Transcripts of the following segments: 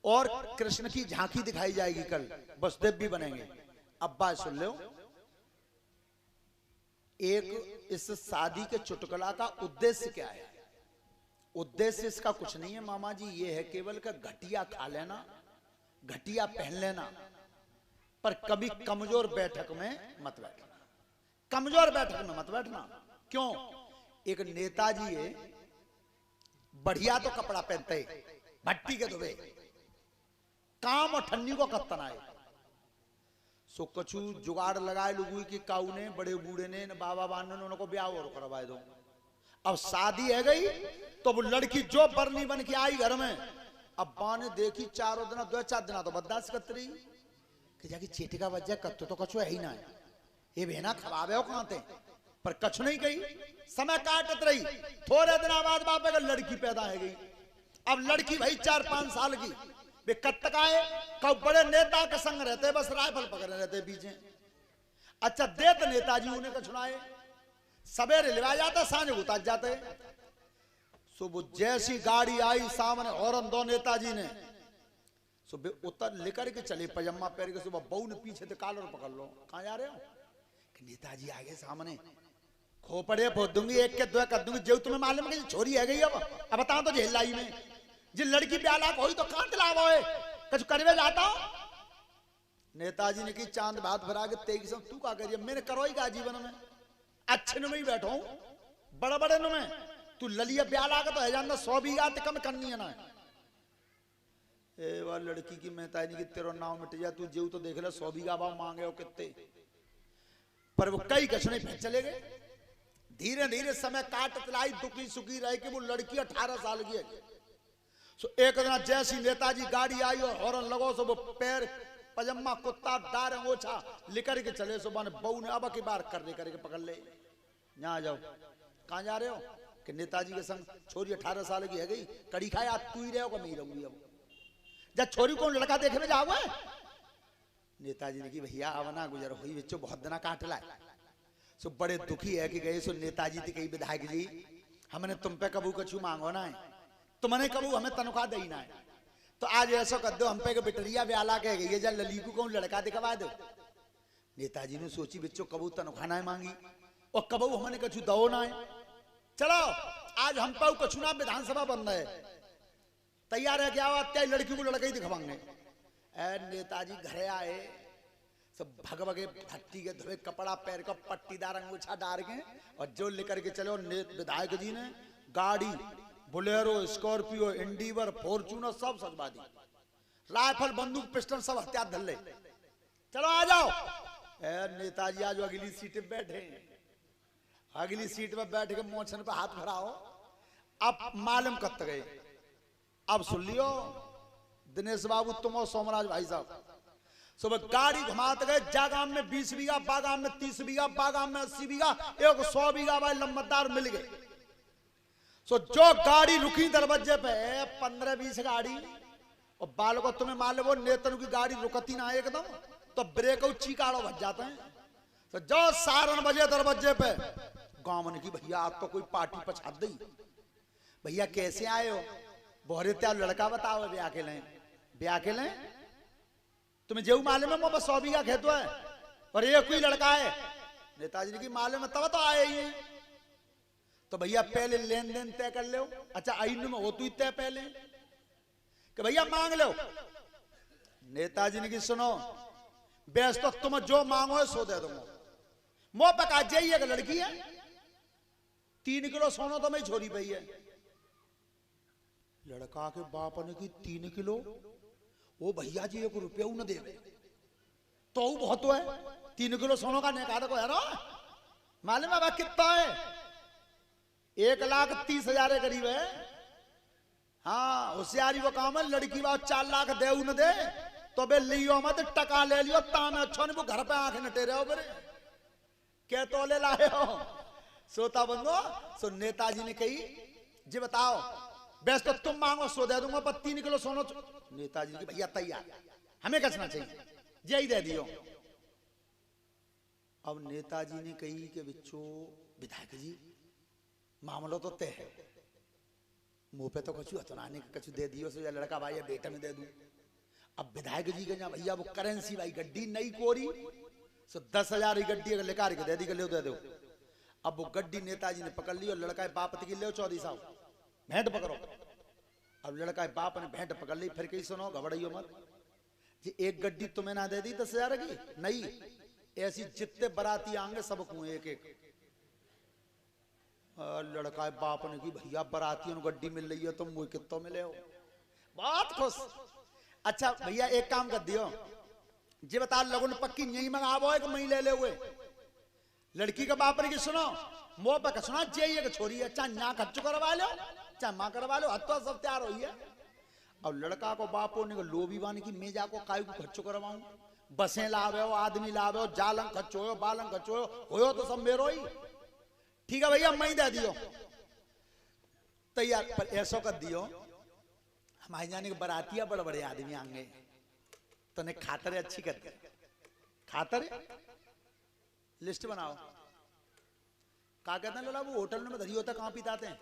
और कृष्ण की झांकी दिखाई जाएगी कल, वसुदेव भी बनेंगे। अब बात सुन लो, एक इस शादी के चुटकुला का उद्देश्य क्या है? उद्देश्य इसका कुछ नहीं है मामा जी, ये है केवल का घटिया खा लेना, घटिया पहन लेना, पर कभी कमजोर बैठक में मत बैठना। कमजोर बैठक में मत बैठना। क्यों? एक नेताजी है, बढ़िया तो कपड़ा पहनते है, भट्टी के दुबे, काम और ठन्नी को कत्तना है। सो कछु जुगाड़ लगाए लोगों की काऊ ने, बड़े बूढ़े ने, बाबा बान ने उनको ब्याह और करवाए दो। अब शादी है गई तो वो लड़की जो बरनी बन के आई घर में, अब बाने देखी चारों दिन, 2-4 दिन तो बर्दाश्त करती रही कि जाके चेटी का वजह कत्तो तो कछु है ही ना है, ये बहना खराब है कहां थे, पर कछु नहीं गई। समय काटत रही, थोड़े दिन बाद बापे का लड़की पैदा है गई। अब लड़की भाई 4-5 साल की, वे कब तक आए? कब बड़े नेता के संग रहते, बस राइफल पकड़े रहते पीछे। अच्छा देत नेताजी उन्हें का छुड़ाए, सवेरे लिवा जाता, सांझ उतार जाते। सो वो जैसी गाड़ी आई सामने हॉर्न दो नेताजी ने, सुबह उतर लेकर के चले पजामा पहन के। सुबह बहू ने पीछे से कॉलर पकड़ लो, कहां जा रहे हो? कि नेताजी आगे सामने, खोपड़े फोड़ दूंगी, एक के दो कर दूंगी, जो तुम्हें मालूम है कि छोरी है गई। अब बताओ तो झेलाई में जी लड़की ब्याला कोई तो कहां दिलावो है, कुछ करवे जाता हो? नेताजी ने की चांद भात भरा के तेग से, तू क्या करिए? मैंने करो ही का जीवन में, अच्छे में ही बैठो, बड़े बड़े में तू ललिया ब्याला का तो है जानना 100 बीघा कम करनी है ना। ए वाह लड़की की मेहताजी की तेरा नाम मिट जा, तू जीव तो देख ले 100 बीघा भाव मांगे हो कितने। पर वो कई कछने फिर चले गए। धीरे धीरे समय काट लाई, दुखी सुखी रहे कि वो लड़की 18 साल की है। सो एक दिन जैसी नेताजी गाड़ी आई और हॉर्न लगो, सो वो पैर पजामा कुत्ता दार ओछा लेकर के चले। सो माने बहू ने अब की बार करके पकड़ ले, यहाँ जाओ। कहाँ जा रहे हो? कि नेताजी के संग, छोरी 18 साल की है गई, कड़ी खाए आज तू ही रहे हो, मैं ही रहूंगी। अब जब छोरी को लड़का देखे में जाओगे? नेताजी ने की भैया आवना गुजर हुई बच्चों, बहुत दिना काट लाए। सो बड़े दुखी है कि गए। सो नेताजी थी कही विधायक जी, हमने तुम पे कबू कछु मांगो ना है, तुमने कबू हमें तनख्वाह देना है, तो आज ऐसा कर दो हम पे के बिटरिया ब्याला कह गई है, जब ललीकू को लड़का दिखवा दो। नेताजी ने सोची बच्चों कबू तनख्वाह ना मांगी और कबू हमने कछु दो ना है, चलो आज हम पे कछु ना, विधानसभा बंद है, तैयार है क्या? क्या लड़की को लड़का ही दिखवाएंगे। नेताजी घरे आए, सब भगभगे भट्टी के धोए कपड़ा पैर का पट्टीदार अंगूछा डाल के, और जो लेकर के चलो विधायक जी ने गाड़ी बोलेरो, स्कॉर्पियो, इंडिवर, फॉर्चूनर सब सजवा दी, राइफल बंदूक पिस्टल सब हथियार धर ले, चलो आ जाओ। नेताजी आज अगली सीट पे बैठे, अगली सीट पे बैठ के मोछन पे हाथ भराओ। अब मालूम कत गए, अब सुन लियो दिनेश बाबू तुम और सोमराज भाई साहब, सुबह गाड़ी घुमाते गए, जागाम में 20 बीघा, बागाम में 30 बीघा, बागाम में 80 बीघा, एक 100 बीघा वाले लंबतदार मिल गए। सो जो गाड़ी रुकी दरवाजे पे 15-20 गाड़ी, और बाल को तुम्हें मालूम हो नेतन की गाड़ी रुकती ना एकदम, तो ब्रेक चीकाड़ो भज जाते हैं। तो जो सारण बजे दरवाजे पे, गांव ने की भैया आज तो कोई पार्टी पछा दी। भैया कैसे आए हो? बोहरे त्या लड़का बताओ ब्याह के लें, ब्याह के लें, तुम्हें जो मालूम है वो बस 100 बीघा खेत है और एक कोई लड़का है। नेताजी ने की मालूम है तब तो आए ही हैं। तो भैया पहले लेन देन तय कर लो। अच्छा आइन में हो तू तय पहले कि भैया मांग लो। नेताजी ने की सुनो बेस तो तुम जो मांगो सो दे दूंगा। मोह पका जाइए एक लड़की है 3 किलो सोना तो मैं छोरी पई है। लड़का के बाप ने की 3 किलो, वो भैया जी 1 रुपया न देवे तो बहुत है। 3 किलो सोना का निकाल को है ना, मालूम है कितना है? 1,30,000 के करीब है। हाँ होशियारी वो काम है, लड़की बात 4 लाख दे न दे तो बे लियो मत, टका ले लियो ताम अच्छा नहीं वो घर पे आंखें नटे रहे हो बरे क्या तोले लाए हो। सोता बंदो सो नेताजी ने कही जी बताओ बेस तो तुम मांगो सो दे दूंगा, पर 3 किलो सोना। नेताजी ने भैया तैयार, हमें कसना चाहिए यही दे दियो। अब नेताजी ने कही कि बिच्छो विधायक जी मामला तो तय है, मुंह पे तो कछु हथुनाने का कछु दे दियो सो, या लड़का भाई या बेटा में दे दूं। अब विधायक जी के यहाँ भैया वो करेंसी भाई गड्डी नहीं कोरी सो 10,000 की गड्डी अगर लेकर के दे दी, ले दे दो। अब वो गड्डी नेताजी ने पकड़ ली और लड़का बाप की ले चौधरी साहब भेंट पकड़ो। अब लड़का बाप ने भेंट पकड़ ली। फिर कहीं सुनो घबराइयो मत जी, एक गड्डी तुम्हें ना दे दी 10,000 की नहीं, ऐसी जितने बराती आएंगे सबको एक एक। लड़का बाप ने की भैया बरातियों को गड्डी मिल रही है तुम मुझे कितो मिले हो, बहुत खुश। अच्छा भैया एक काम कर दियो जी, बता लगन पक्की यही मंगावो है कि मैं ले ले हुए। लड़की का बाप ने की सुनो मुंह पर सुना चाहिए कि छोरी है, चाहे ना खर्च करवा लो चाहे माँ करवा लो, हत्या सब तैयार हुई है। अब लड़का को बापो ने लोभी बानी की मैं जाको काय को खर्च करवाऊं, बसें लावे हो आदमी लावे हो जालंग खर्चो हो बालंग खर्चो हो तो सब मेरो ही। ठीक है भैया मैं दे दियो तैयार। पर ऐसा कर दियो हमारे जाने के बरातिया बड़े बड़े आदमी आएंगे तो ने खातर अच्छी करते खातर लिस्ट बनाओ। क्या कहते हैं लोला वो होटल में धरी होता कहां पिताते हैं,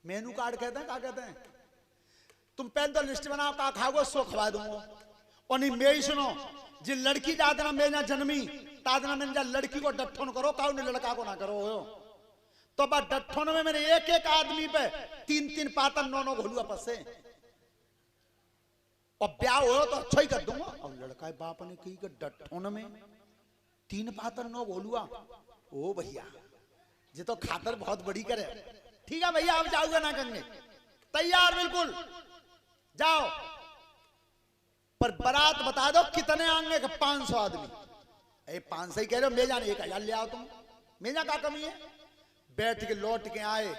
मेनू कार्ड कहते हैं, क्या कहते हैं। तुम पहले तो लिस्ट बनाओ क्या खाओगे सो खवा दूंगा। और नहीं मैं ही सुनो जी, लड़की दादना मैं ना जन्मी तादना मैंने लड़की को डट्ठों करो काउ ने लड़का को ना करो हो। तो बस डट्ठों में मेरे एक एक आदमी पे 3-3 पातन 9-9 घोलुआ पसे और ब्याह हो तो अच्छा ही कर दूंगा। और लड़का बाप ने कही कि डट्ठों में 3 पातन 9 घोलुआ, ओ भैया ये तो खातर बहुत बड़ी करे। ठीक है भैया अब जाऊंगा ना करने, तैयार बिल्कुल जाओ। पर बारात बता दो कितने आएंगे कि 500 आदमी। 500 ही कह रहे हो, मैं जाने 1,000 ले आओ तुम, मेरा क्या कमी है। बैठ के लौट के आए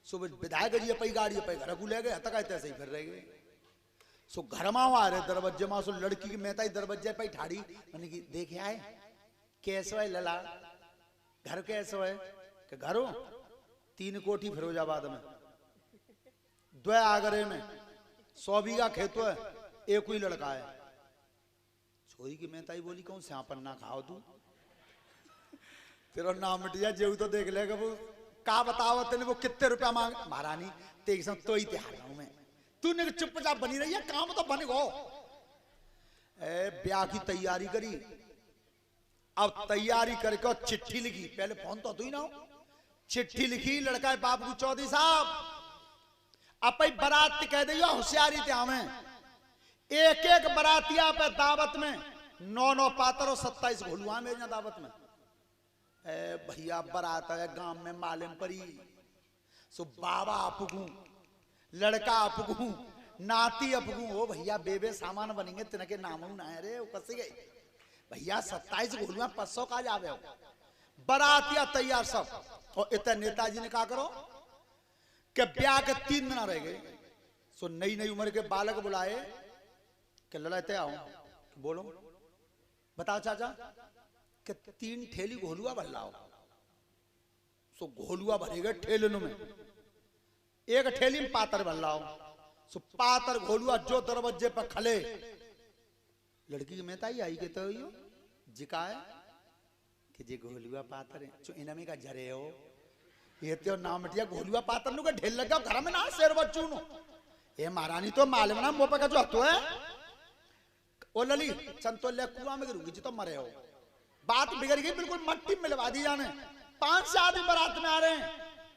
सुबह विधायक जी पई गाड़ी पे घर को ले गए तक ऐसे ही फिर रह गए। सो घर में आ रहे दरवाजे में सो लड़की की मेहता ही दरवाजे पे ठाड़ी मैंने की देखे आए कैसे है लला घर कैसे है कि घर हो 3 कोठी फिरोजाबाद में 2 आगरे में 100 बीघा खेत है, एक ही लड़का है। छोरी की मेहताई बोली कौन स्यापन ना खाओ तू तेरा नाम मिट जा जेऊ तो देख लेगा वो का बताओ तेने वो कितने रुपया मांग। महारानी तेरे संग तो ही तैयार हूं मैं, तूने चुपचाप बनी रही है काम तो बन गो। ब्याह की तैयारी करी, अब तैयारी करके चिट्ठी लिखी, पहले फोन तो ही ना हो, चिट्ठी लिखी लड़का बाप को चौधरी साहब अब बारात कह दियो होशियारी थे हमें एक एक बरातिया पे दावत में 9-9 पातर और 27 घोलुआ मेरे दावत में। भैया बारात है गांव में मालूम परी सो बाबा अपगू लड़का अपगू नाती अपगू हो भैया बेबे सामान बनेंगे तिनके नाम ना है रे वो कसी गई भैया 27 घोलुआ 500 का जावे हो। बरातिया तैयार सब और इतने नेताजी ने कहा करो कि ब्याह के 3 दिन रह गए। सो नई नई उम्र के बालक बुलाए कि लड़ाते आओ बोलो बताओ चाचा कि 3 ठेली घोलुआ भर लाओ। सो घोलुआ भरेगा ठेलन में, एक ठेली में पातर भर लाओ। सो पातर घोलुआ जो दरवाजे पर खले लड़की की मेहता ही आई के तो जिका है कि जे घोलुआ पातर है जो इनमें का जरे हो ये तो नाम मटिया घोलुआ पातर नु का ढेल लगा घर में ना शेर बच्चू नु। ये महारानी तो मालूम ना मोपा का जो हतो है ओ लली चंतोल्या कुआं में गिरूगी जी तो मरे हो। बात बिगड़ गई बिल्कुल मट्टी मिलवा दी जाने। 5 आदमी बारात में आ रहे हैं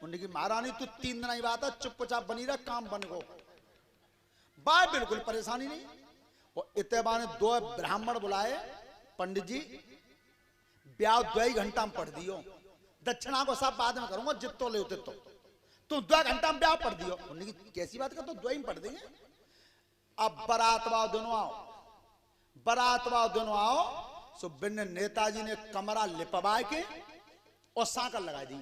उनकी महारानी तू 3 दिन ही बात है चुपचाप बनी रहा काम बन गो। बात बिल्कुल परेशानी नहीं। और इतने ने 2 ब्राह्मण बुलाए पंडित जी ब्याह 2 घंटा में पढ़ दियो, दक्षिणा को सब बाद में करूंगा जितो ले उते तो 2 घंटा में ब्याह पढ़ दियो। उन्होंने कैसी बात कर तो 2 ही में पढ़ देंगे। अब बारातवा दोनों आओ, बारातवा दोनों आओ। सो बिन नेताजी ने कमरा लिपवा के और सांकल लगा दी।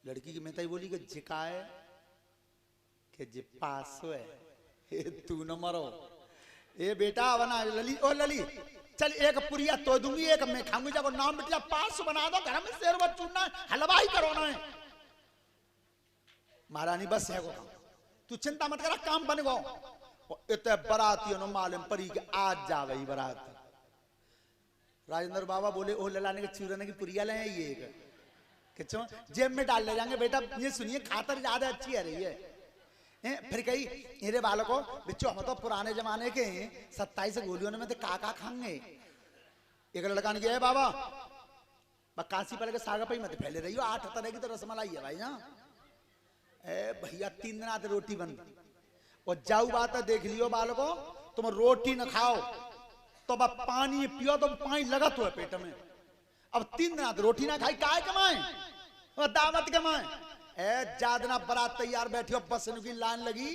लड़की की मेहताई बोली कि जिकाए कि जे पास है तू न मरो। ए बेटा बना लली ओ लली चल एक पुरिया तो दूंगी एक मैं खाऊंगी जब नाम बिटिया 500 बना दो घर में शेर बच चुनना हलवाई करो ना। महारानी बस है को तू चिंता मत करा काम बन गो। इतने बरातियों ने मालूम पड़ी कि आज जा वही बारात। राजेंद्र बाबा बोले ओ ललाने के चूरने की पुरिया ले ये किचो जेब में डाल ले जाएंगे बेटा, ये सुनिए खातर ज्यादा अच्छी है रही है। फिर कही मेरे बालको बच्चों हम तो पुराने जमाने के 27 गोलियों में तो काका खाएंगे। एक लड़का ने किया है बाबा काशी पर सागा पे मत फैले रही हो, 8 तरह की तो रसमलाई है भाई ना। भैया 3 दिन आते रोटी बंद और जाऊ बात है, देख लियो बालको तुम रोटी न खाओ तो अब पानी पियो तो पानी लगा तो है पेट में। अब 3 दिन आते रोटी ना खाई काय कमाए, दावत कमाए। जादना बारात तैयार बैठी हो, बस की लाइन लगी,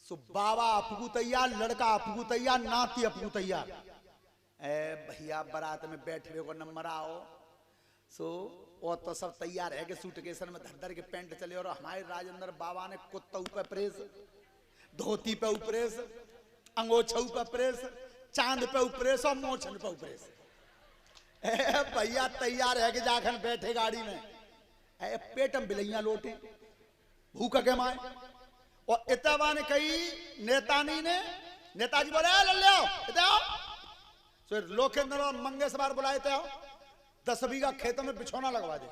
सो बाबा अपगू तैयार, लड़का अपगू तैयार, नाती अपगू तैयार। भैया बारात में बैठे को नंबर आओ सो और तो सब तैयार है कि सूटकेसन में धर धर के पेंट चले। और हमारे राजेंद्र बाबा ने कुत्ता पे प्रेस, धोती पे प्रेस, अंगोछा पे प्रेस, चांद पे प्रेस और मोछन पे प्रेस। भैया तैयार है कि जाखन बैठे गाड़ी में, पेटम बिलैया लोटे भूख के माए। और इतवा ने कही नेताजी बोले लल्ले आओ, तो लोकेंद्र और मंगेशवार बुलाए थे, 10 बीघा खेतों में बिछौना लगवा दे।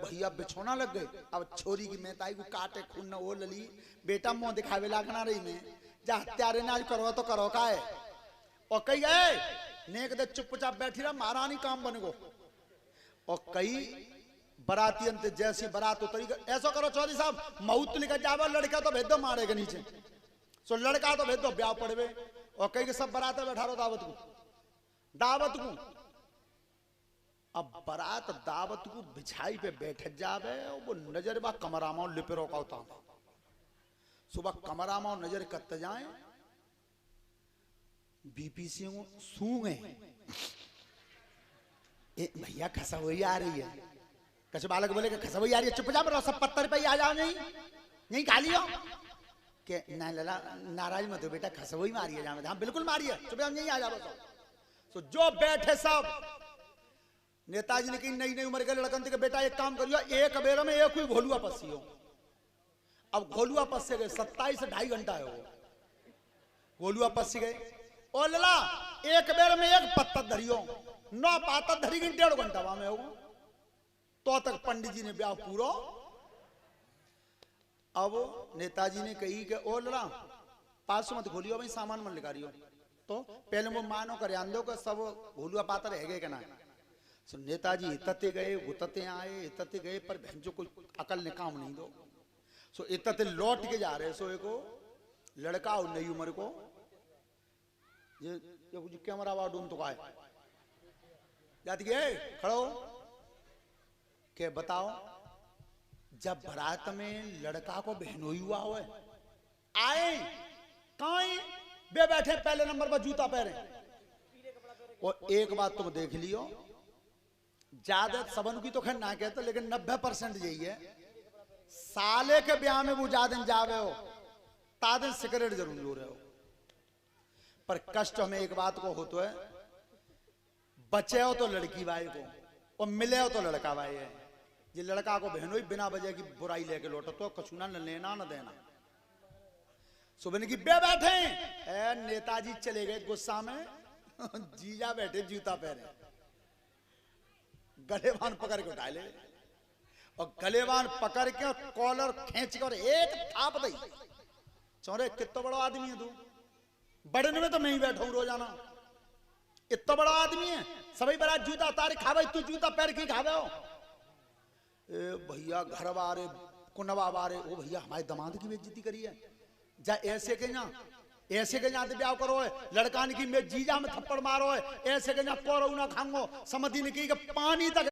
भैया बिछौना लग गए। अब छोरी की मेहताई को काटे खून न वो लली, बेटा मुंह दिखावे लागना रही में जा हत्यारे नाज करो तो करो का है। और कही गए नेक दे चुपचाप बैठी रहा, महारानी काम बन गो। और कई बराती अंत जैसी बारात उतरी, ऐसा करो चौधरी साहब मऊत लिखा जावे, लड़का तो भेज दो मारेगा नीचे, सो लड़का तो भेज दो ब्याह पड़वे। और कई के सब बरात बैठा रहो दावत को। अब बारात दावत को बिछाई पे बैठ जावे, वो नजर बा कमरामा लिपेरो का होता, सुबह कमरामा नजर करते जाए, बीपीसी सूंगे भैया खसवई आ रही है। कछ बालक बोले कि खसवई आ रही है, चुपचाप रहो सब पत्थर पे ही आ जाओ, नहीं खा लियो के ना लला नाराज मत हो बेटा, खसवई मारी है जामे। हाँ बिल्कुल मारी है, चुपचाप यहीं आ जाओ। तो जो बैठे सब नेताजी ने कही नई नई उम्र के लड़कन थे कि बेटा एक काम करियो, एक बेर में एक हुई घोलुआ पस्सी हो। अब घोलुआ पस्से गए 27 से 2.5 घंटा है वो घोलुआ पस्सी गए। और लला एक बेर में एक पत्ता धरियो, 9 पाता धरी गई 1.5 घंटा वहां में हो। तो तक पंडित जी ने ब्याह पूरा। अब नेताजी ने कही कि ओ लड़ा 500 मत खोलियो भाई, सामान मत लगा रही हो। तो पहले वो मानो कर आंदो का सब घोलुआ पाता रह गए ना। सो नेताजी इतते गए उतते आए, इतते गए, पर भैंसो कोई अकल ने काम नहीं दो। सो इतते लौट के जा रहे। सो एको लड़का और नई उम्र को ये कुछ कैमरा वाला ढूंढ तो का है जाती गए खड़ो के बताओ, जब बारात में लड़का को बहनोई हुआ हो आए कहीं बे बैठे पहले नंबर पर जूता पहने। और एक बात तुम देख लियो, ज्यादा सबन की तो खैर ना कहते, लेकिन 90% यही है, साले के ब्याह में वो ज्यादा जावे हो तादन सिगरेट जरूर लो रहे हो। पर कष्ट हमें एक बात को होता है, बचे हो तो लड़की भाई को और मिले हो तो लड़का भाई है। ये लड़का को बहनों ही बिना वजह की बुराई लेके लौटो तो कछुना न लेना न देना। सुबह की बे बैठे नेताजी चले गए गुस्सा में, जीजा बैठे जूता पहने, गलेवान पकड़ के उठा ले और गलेवान पकड़ के कॉलर खींच कर एक थाप दी। चौरे कितना बड़ा आदमी है तू, बड़े में तो मैं ही बैठा हूं रोजाना, इतना बड़ा आदमी है, सभी बड़ा जूता तारे खावे, तू जूता पैर की खावे हो। भैया घर वाले कुनवा वाले ओ भैया हमारे दामाद की बेइज्जती करी है, जा ऐसे के ना ऐसे के यहाँ ब्याह करो है, लड़कान की मैं जीजा में थप्पड़ मारो है, ऐसे के यहाँ कोरो ना खांगो समझी नहीं की पानी तक